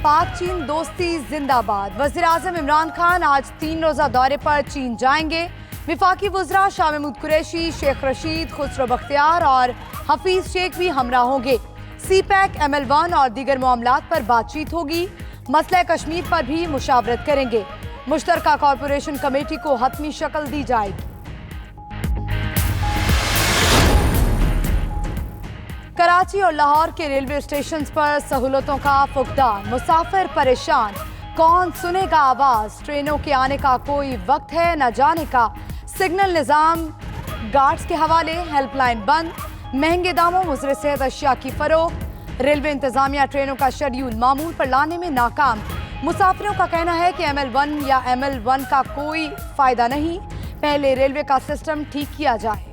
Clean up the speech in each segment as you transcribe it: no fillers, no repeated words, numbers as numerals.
पाक चीन दोस्ती जिंदाबाद। वज़ीर आज़म इमरान खान आज 3 रोज़ा दौरे पर चीन जाएंगे। विफाकी वज़रा शाह महमूद कुरैशी, शेख रशीद, खुसरो बख्तियार और हफीज शेख भी हमरा होंगे। CPEC, ML1 और दीगर मामलात पर बातचीत होगी। मसला कश्मीर पर भी मुशावरत करेंगे। मुश्तरका कॉरपोरेशन कमेटी को हतमी शक्ल दी जाएगी। कराची और लाहौर के रेलवे स्टेशन पर सहूलतों का फुकदान, मुसाफिर परेशान। कौन सुनेगा आवाज? ट्रेनों के आने का कोई वक्त है न जाने का। सिग्नल निजाम गार्ड्स के हवाले, हेल्पलाइन बंद। महंगे दामों मुज़र सेहत अशिया की फरोख्त। रेलवे इंतजामिया ट्रेनों का शेड्यूल मामूल पर लाने में नाकाम। मुसाफिरों का कहना है कि ML1 या ML1 का कोई फायदा नहीं, पहले रेलवे का सिस्टम ठीक किया जाए।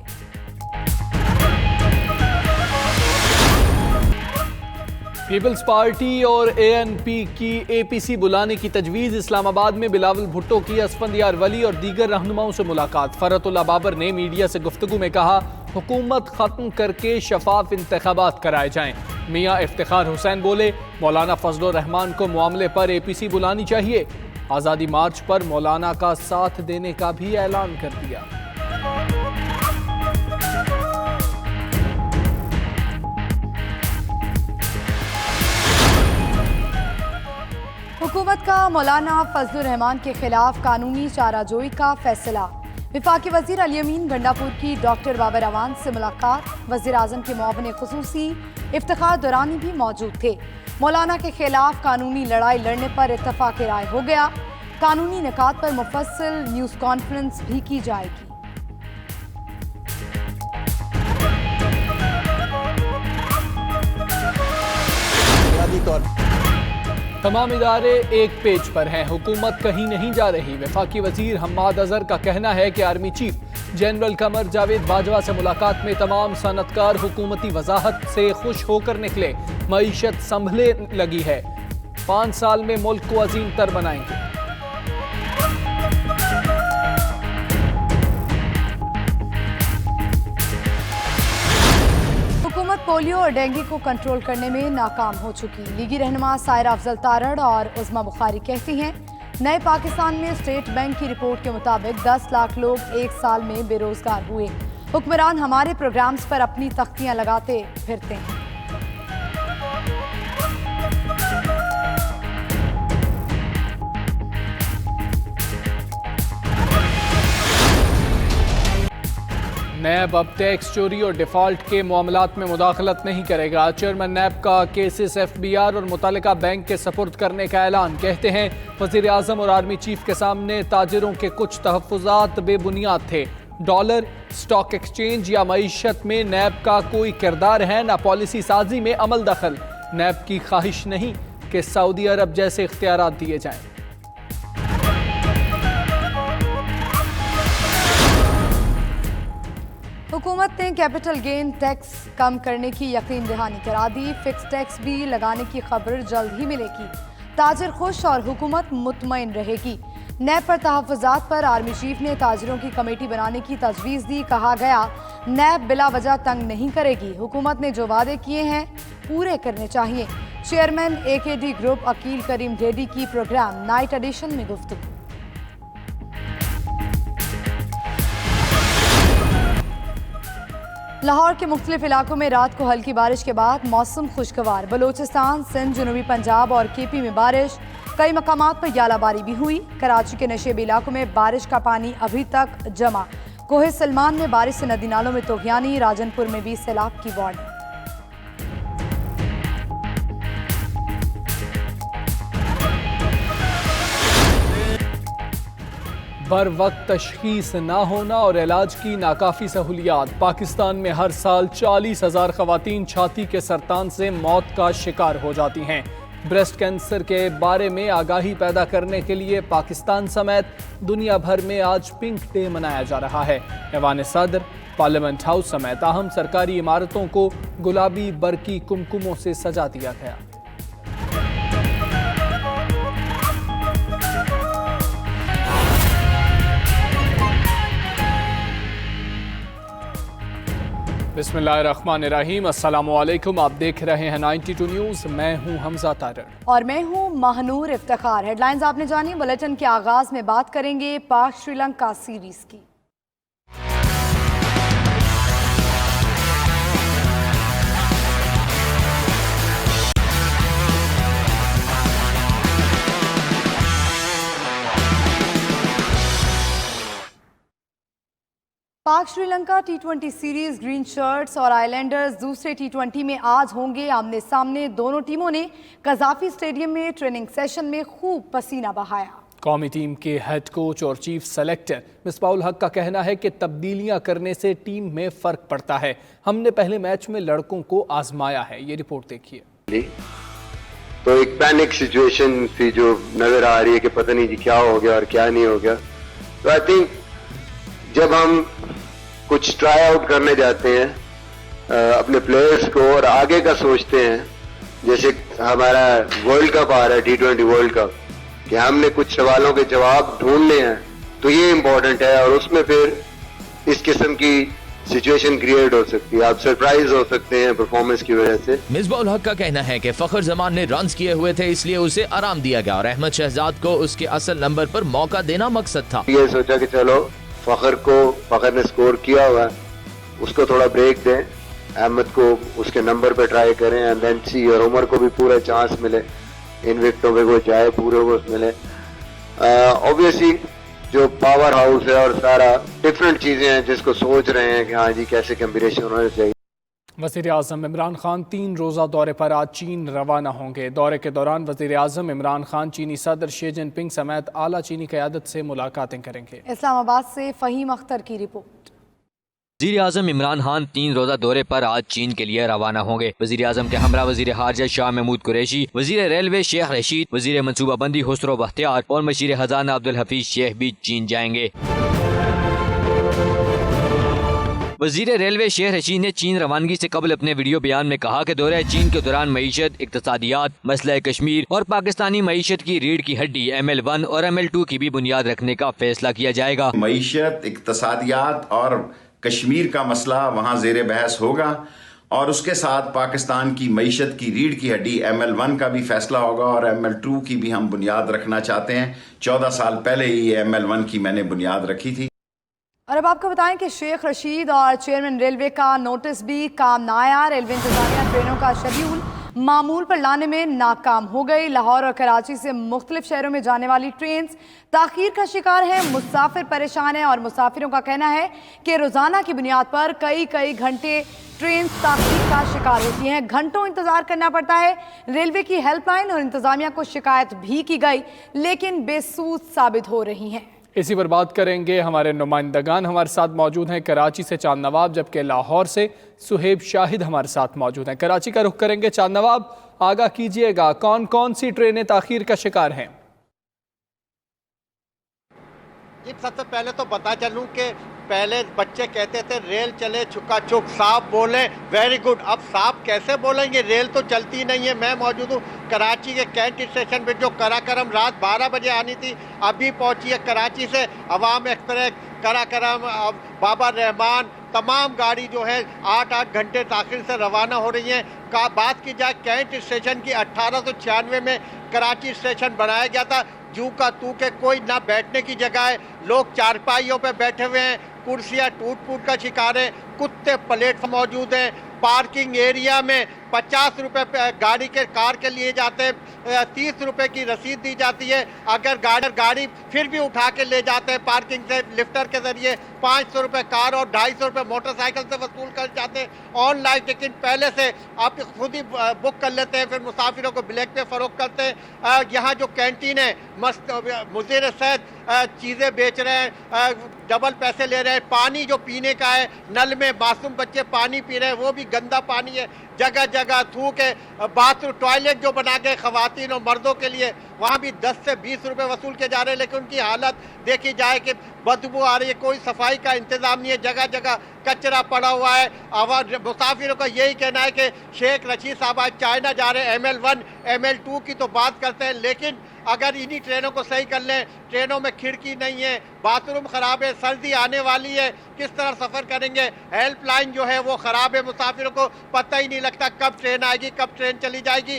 पीपल्स पार्टी और ANP की APC बुलाने की तजवीज़। इस्लामाबाद में बिलावल भुट्टो की असफंदियार वली और दीगर रहनुमाओं से मुलाकात। फरतुल्लाह बाबर ने मीडिया से गुफ्तगू में कहा, हुकूमत खत्म करके शफाफ इंतखाबात कराए जाएं। मियाँ इफ्तिखार हुसैन बोले, मौलाना फजलुर रहमान को मामले पर APC बुलानी चाहिए। आज़ादी मार्च पर मौलाना का साथ देने का भी ऐलान कर दिया। हुकूमत का मौलाना फजलुर रहमान के खिलाफ कानूनी चाराजोई का फैसला। विफाकी वजीर अली अमीन गंडापुर की डॉक्टर बाबर अवान से मुलाकात। वजीर आजम के मुआविन खुसूसी इफ्तिखार दुरानी भी मौजूद थे। मौलाना के खिलाफ कानूनी लड़ाई लड़ने पर इत्तफाक राय हो गया। कानूनी निकात पर मुफस्सिल न्यूज़ कॉन्फ्रेंस भी की जाएगी। तमाम इदारे एक पेज पर हैं, हुकूमत कहीं नहीं जा रही। वफाकी वजीर हम्माद अजहर का कहना है कि army chief general Qamar Javed Bajwa से मुलाकात में तमाम सनतकार हुकूमती वजाहत से खुश होकर निकले। मईशत संभले लगी है, 5 साल में मुल्क को अजीम तर बनाएंगे। हुकूमत पोलियो और डेंगू को कंट्रोल करने में नाकाम हो चुकी। लीगी रहनुमा सायरा अफजल तारड़ और उज़मा बुखारी कहती हैं, नए पाकिस्तान में स्टेट बैंक की रिपोर्ट के मुताबिक 10 लाख लोग 1 साल में बेरोजगार हुए। हुक्मरान हमारे प्रोग्राम्स पर अपनी तख्तियां लगाते फिरते हैं। नैब अब टैक्स चोरी और डिफॉल्ट के मामलात में मुदाखलत नहीं करेगा। चेयरमैन नैब का केसेस FBR और मुतल्लिका बैंक के सपुर्द करने का ऐलान। कहते हैं, वज़ीर आज़म और आर्मी चीफ के सामने ताजिरों के कुछ तहफ़्फ़ुज़ात बेबुनियाद थे। डॉलर, स्टॉक एक्सचेंज या मईशत में नैब का कोई किरदार है न पॉलिसी साजी में अमल दखल। नैब की ख्वाहिश नहीं कि सऊदी अरब जैसे इख्तियारात दिए जाएं। हुकूमत ने कैपिटल गेन टैक्स कम करने की यकीन दहानी करा दी। फिक्स टैक्स भी लगाने की खबर जल्द ही मिलेगी। ताजिर खुश और हुकूमत मुतमईन रहेगी। नैब पर तहफ़्फ़ुज़ात पर आर्मी चीफ ने ताजिरों की कमेटी बनाने की तजवीज़ दी। कहा गया, नैब बिला वजह तंग नहीं करेगी। हुकूमत ने जो वादे किए हैं पूरे करने चाहिए। चेयरमैन AKD ग्रुप अकील करीम ढेडी की प्रोग्राम नाइट एडिशन में गुफ्तगू। लाहौर के मुख्तलिफ इलाकों में रात को हल्की बारिश के बाद मौसम खुशगवार। बलोचिस्तान, सिंध, जनूबी पंजाब और KP में बारिश। कई मकामात पर यालाबारी भी हुई। कराची के नशेबी इलाकों में बारिश का पानी अभी तक जमा। कोहे सलमान में बारिश से नदी नालों में तोगयानी। राजनपुर में भी सैलाब की वार्निंग। बर वक्त तशखीस ना होना और इलाज की नाकाफी सहूलियात। पाकिस्तान में हर साल 40,000 खवातीन छाती के सरतान से मौत का शिकार हो जाती हैं। ब्रेस्ट कैंसर के बारे में आगाही पैदा करने के लिए पाकिस्तान समेत दुनिया भर में आज पिंक डे मनाया जा रहा है। ऐवान सदर, पार्लियामेंट हाउस समेत अहम सरकारी इमारतों को गुलाबी बरकी कुमकुमों से सजा दिया गया। बिस्मिल्लाहिर्रहमानिर्रहीम, अस्सलामुअलैकुम। आप देख रहे हैं 92 न्यूज़। मैं हूं हमजा तारड़ और मैं हूं महनूर इफ्तिखार। हेडलाइंस आपने जानी। बुलेटिन के आगाज में बात करेंगे पाक श्रीलंका सीरीज की। पाक श्रीलंका टी20 सीरीज ग्रीन शर्ट्स और आइलैंडर्स दूसरे टी20 में आज होंगे आमने सामने। दोनों टीमों ने कजाफी स्टेडियम में ट्रेनिंग सेशन में खूब पसीना बहाया। कौमी टीम के हेड कोच और चीफ सेलेक्टर मिसबाहुल हक का कहना है कि तब्दीलियां करने से टीम में फर्क पड़ता है। हमने पहले मैच में लड़कों को आजमाया है। ये रिपोर्ट देखिए। तो एक पैनिक सिचुएशन थी जो नजर आ रही है कि पता नहीं जी क्या हो गया और क्या नहीं हो गया। तो आई थिंक जब हम कुछ ट्राई आउट करने जाते हैं अपने प्लेयर्स को और आगे का सोचते हैं, जैसे हमारा वर्ल्ड कप आ रहा है टी20 वर्ल्ड कप, कि हमने कुछ सवालों के जवाब ढूंढने हैं, तो ये इम्पोर्टेंट है। और उसमें फिर इस किस्म की सिचुएशन क्रिएट हो सकती है, आप सरप्राइज हो सकते हैं परफॉर्मेंस की वजह से। मिसबाहुल हक का कहना है कि फखर जमान ने रन्स किए हुए थे, इसलिए उसे आराम दिया गया और अहमद शहजाद को उसके असल नंबर पर मौका देना मकसद था। ये सोचा कि चलो फखर ने स्कोर किया हुआ है, उसको थोड़ा ब्रेक दें, अहमद को उसके नंबर पे ट्राई करें एंड देन सी, और उमर को भी पूरा चांस मिले, इन विकेटों पे वो जाए, पूरे ओवर्स मिले। ऑब्वियसली जो पावर हाउस है और सारा डिफरेंट चीजें हैं जिसको सोच रहे हैं कि हाँ जी कैसे कम्बिनेशन होना चाहिए। वज़ीर आज़म इमरान खान 3 रोज़ा दौरे पर आज चीन रवाना होंगे। दौरे के दौरान वज़ीर आज़म इमरान खान चीनी सदर शी जिनपिंग समेत आला चीनी क़यादत से मुलाकातें करेंगे। इस्लामाबाद से फ़हीम अख्तर की रिपोर्ट। वज़ीर आज़म इमरान खान 3 रोज़ा दौरे पर आज चीन के लिए रवाना होंगे। वज़ीर आज़म के हमरा वज़ीर खारजा शाह महमूद कुरैशी, वज़ीर रेलवे शेख रशीद, वज़ीर मनसूबाबंदी हुस्रो बख्तियार और मशीर खजाना अब्दुल हफीज शेख भी चीन जाएंगे। वज़ीर रेलवे शेख रशीद ने चीन रवानगी से कबल अपने वीडियो बयान में कहा कि दौरे चीन के दौरान मईशत, इक़्तिसादियात, मसला कश्मीर और पाकिस्तानी मईशत की रीढ़ की हड्डी ML1 और ML2 की भी बुनियाद रखने का फैसला किया जाएगा। मईशत, इक़्तिसादियात और कश्मीर का मसला वहाँ ज़ेर बहस होगा और उसके साथ पाकिस्तान की मईशत की रीढ़ की हड्डी ML1 का भी फैसला होगा और ML2 की भी हम बुनियाद रखना चाहते हैं। 14 साल पहले ही ML1 की मैंने बुनियाद रखी थी। और अब आपको बताएं कि शेख रशीद और चेयरमैन रेलवे का नोटिस भी काम न आया। रेलवे इंतजामिया ट्रेनों का शेड्यूल मामूल पर लाने में नाकाम हो गई। लाहौर और कराची से मुख्तलिफ शहरों में जाने वाली ट्रेन ताखीर का शिकार है। मुसाफिर परेशान हैं और मुसाफिरों का कहना है कि रोज़ाना की बुनियाद पर कई घंटे ट्रेन ताखीर का शिकार होती हैं। घंटों इंतजार करना पड़ता है। रेलवे की हेल्पलाइन और इंतजामिया को शिकायत भी की गई, लेकिन बेसूद साबित हो रही हैं। इसी पर बात करेंगे। हमारे नुमाइंदगान हमारे साथ मौजूद हैं। कराची से चांद नवाब, जबकि लाहौर से सुहेब शाहिद हमारे साथ मौजूद हैं। कराची का रुख करेंगे। चांद नवाब, आगाह कीजिएगा, कौन कौन सी ट्रेनें ताखीर का शिकार हैं? जी, सबसे पहले तो बता चलूं कि पहले बच्चे कहते थे रेल चले छुक्का छुक, साफ बोले, वेरी गुड। अब साफ कैसे बोलेंगे, रेल तो चलती नहीं है। मैं मौजूद हूँ कराची के कैंट स्टेशन पे, जो कराकरम रात 12 बजे आनी थी अभी पहुंची है। कराची से अवाम एक्सप्रेस, कराकरम, बाबा रहमान, तमाम गाड़ी जो है 8-8 घंटे ताखिर से रवाना हो रही हैं। बात की जाए कैंट स्टेशन की, 1896 में कराची स्टेशन बनाया गया था। जू का तू के कोई ना बैठने की जगह है, लोग चारपाइयों पे बैठे हुए हैं, कुर्सियां टूट का शिकार है, कुत्ते प्लेटफॉर्म मौजूद हैं। पार्किंग एरिया में 50 रुपए गाड़ी के कार के लिए जाते हैं, 30 रुपए की रसीद दी जाती है। अगर गाड़ी फिर भी उठा के ले जाते हैं पार्किंग से लिफ्टर के जरिए, 500 रुपए कार और 250 रुपए मोटरसाइकिल से वसूल कर जाते हैं। ऑनलाइन टिकट पहले से आप खुद ही बुक कर लेते हैं, फिर मुसाफिरों को ब्लैक पे फरोख्त करते हैं। यहाँ जो कैंटीन है मस्त मुज़ीर सैद चीज़ें बेच रहे हैं, डबल पैसे ले रहे हैं। पानी जो पीने का है, नल में मासूम बच्चे पानी पी रहे हैं, वो भी गंदा पानी है। जगह जगह थूक है। बाथरूम टॉयलेट जो बना के खवातीन और मर्दों के लिए, वहाँ भी 10 से 20 रुपए वसूल किए जा रहे हैं। लेकिन उनकी हालत देखी जाए कि बदबू आ रही है, कोई सफाई का इंतजाम नहीं है। जगह जगह कचरा पड़ा हुआ है। अब मुसाफिरों का यही कहना है कि शेख रशीद साहब आज चाइना जा रहे हैं, ML1 ML2 की तो बात करते हैं, लेकिन अगर इन्हीं ट्रेनों को सही कर लें, ट्रेनों में खिड़की नहीं है, बाथरूम खराब है, सर्दी आने वाली है, किस तरह सफर करेंगे। हेल्पलाइन जो है वो खराब है, मुसाफिरों को पता ही नहीं लगता कब ट्रेन आएगी, कब ट्रेन चली जाएगी।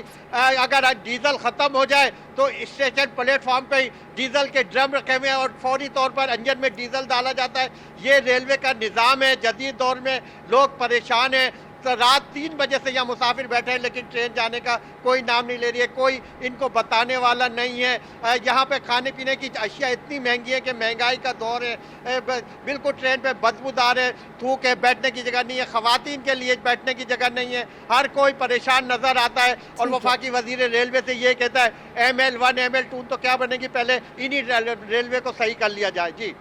अगर डीजल खत्म हो जाए तो स्टेशन प्लेटफॉर्म पे ही डीजल के ड्रम रखे हुए हैं और फौरी तौर पर इंजन में डीजल डाला जाता है। ये रेलवे का निज़ाम है। जदीद दौर में लोग परेशान हैं। तो रात 3 बजे से यहाँ मुसाफिर बैठे हैं, लेकिन ट्रेन जाने का कोई नाम नहीं ले रही है, कोई इनको बताने वाला नहीं है। यहाँ पे खाने पीने की अशिया इतनी महंगी है कि महंगाई का दौर है। बिल्कुल ट्रेन पे बदबूदार है, थूक है, बैठने की जगह नहीं है, खवातीन के लिए बैठने की जगह नहीं है। हर कोई परेशान नजर आता है और वफाकी वजीर रेलवे से ये कहता है ML1 ML2 तो क्या बनेगी, पहले इन्हीं रेलवे को सही कर लिया जाए। जी।